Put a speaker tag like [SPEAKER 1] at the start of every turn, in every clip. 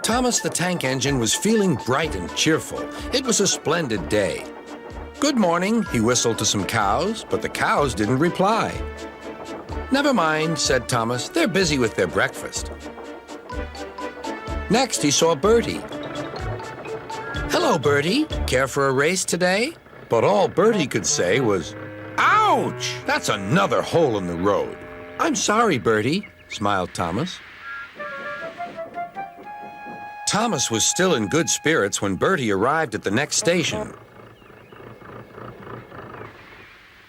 [SPEAKER 1] Thomas the tank engine was feeling bright and cheerful. It was a splendid day. "Good morning," he whistled to some cows, but the cows didn't reply. "Never mind," said Thomas. "They're busy with their breakfast." Next, he saw Bertie. "Hello, Bertie. Care for a race today?" But all Bertie could say was, "Ouch! That's another hole in the road." "I'm sorry, Bertie," smiled Thomas. Thomas was still in good spirits when Bertie arrived at the next station.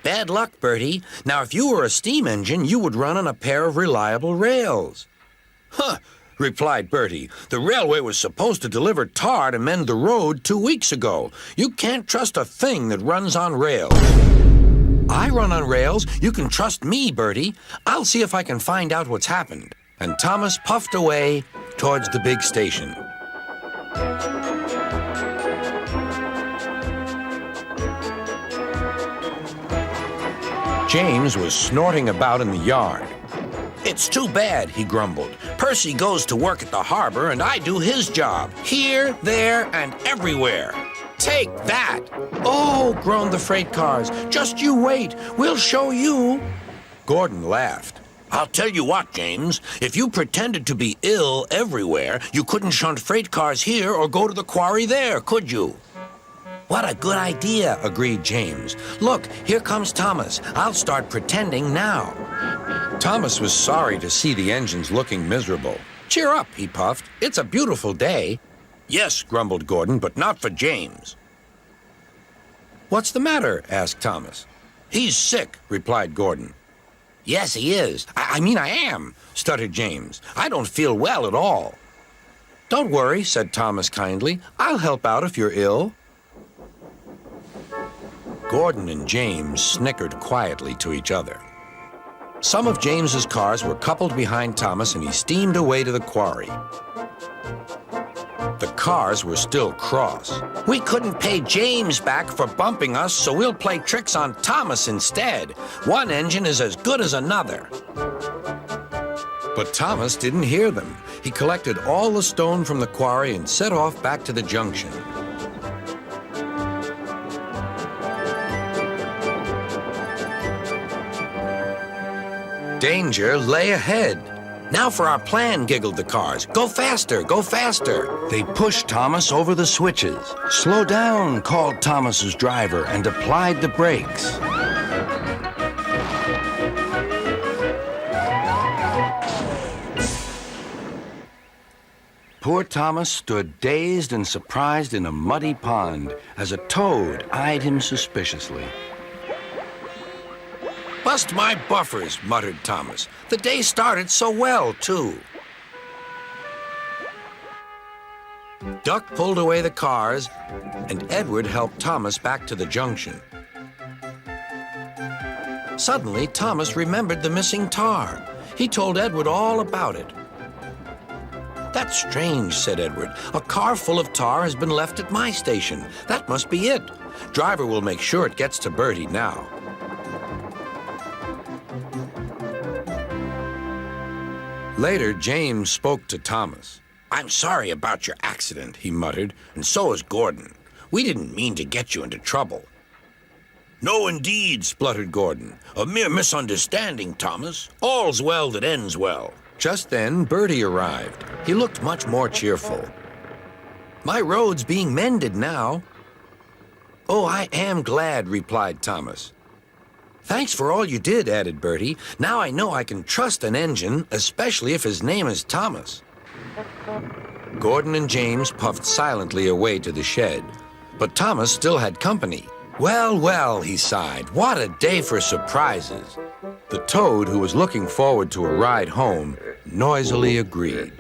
[SPEAKER 1] "Bad luck, Bertie. Now, if you were a steam engine, you would run on a pair of reliable rails." "Huh," replied Bertie. "The railway was supposed to deliver tar to mend the road 2 weeks ago. You can't trust a thing that runs on rails." "I run on rails. You can trust me, Bertie. I'll see if I can find out what's happened." And Thomas puffed away towards the big station. James was snorting about in the yard. "It's too bad," he grumbled. "Percy goes to work at the harbor and I do his job, here, there, and everywhere. Take that!" "Oh," groaned the freight cars. "Just you wait. We'll show you." Gordon laughed. "I'll tell you what, James. If you pretended to be ill everywhere, you couldn't shunt freight cars here or go to the quarry there, could you?" "What a good idea," agreed James. "Look, here comes Thomas. I'll start pretending now." Thomas was sorry to see the engines looking miserable. "Cheer up," he puffed. "It's a beautiful day." "Yes," grumbled Gordon, "but not for James." "What's the matter?" asked Thomas. "He's sick," replied Gordon. "Yes, he is. I mean, I am," stuttered James. "I don't feel well at all." "Don't worry," said Thomas kindly. "I'll help out if you're ill." Gordon and James snickered quietly to each other. Some of James's cars were coupled behind Thomas, and he steamed away to the quarry. The cars were still cross. "We couldn't pay James back for bumping us, so we'll play tricks on Thomas instead. One engine is as good as another." But Thomas didn't hear them. He collected all the stone from the quarry and set off back to the junction. Danger lay ahead. "Now for our plan," giggled the cars. "Go faster, go faster." They pushed Thomas over the switches. "Slow down," called Thomas's driver and applied the brakes. Poor Thomas stood dazed and surprised in a muddy pond as a toad eyed him suspiciously. "Bust my buffers," muttered Thomas. "The day started so well, too." Duck pulled away the cars, and Edward helped Thomas back to the junction. Suddenly, Thomas remembered the missing tar. He told Edward all about it. "That's strange," said Edward. "A car full of tar has been left at my station. That must be it. Driver will make sure it gets to Bertie now." Later, James spoke to Thomas. "I'm sorry about your accident," he muttered, "and so is Gordon. We didn't mean to get you into trouble." "No, indeed," spluttered Gordon. "A mere misunderstanding, Thomas. All's well that ends well." Just then, Bertie arrived. He looked much more cheerful. "My road's being mended now." "Oh, I am glad," replied Thomas. "Thanks for all you did," added Bertie. "Now I know I can trust an engine, especially if his name is Thomas." Gordon and James puffed silently away to the shed, but Thomas still had company. "Well, well," he sighed, "what a day for surprises." The toad, who was looking forward to a ride home, noisily agreed.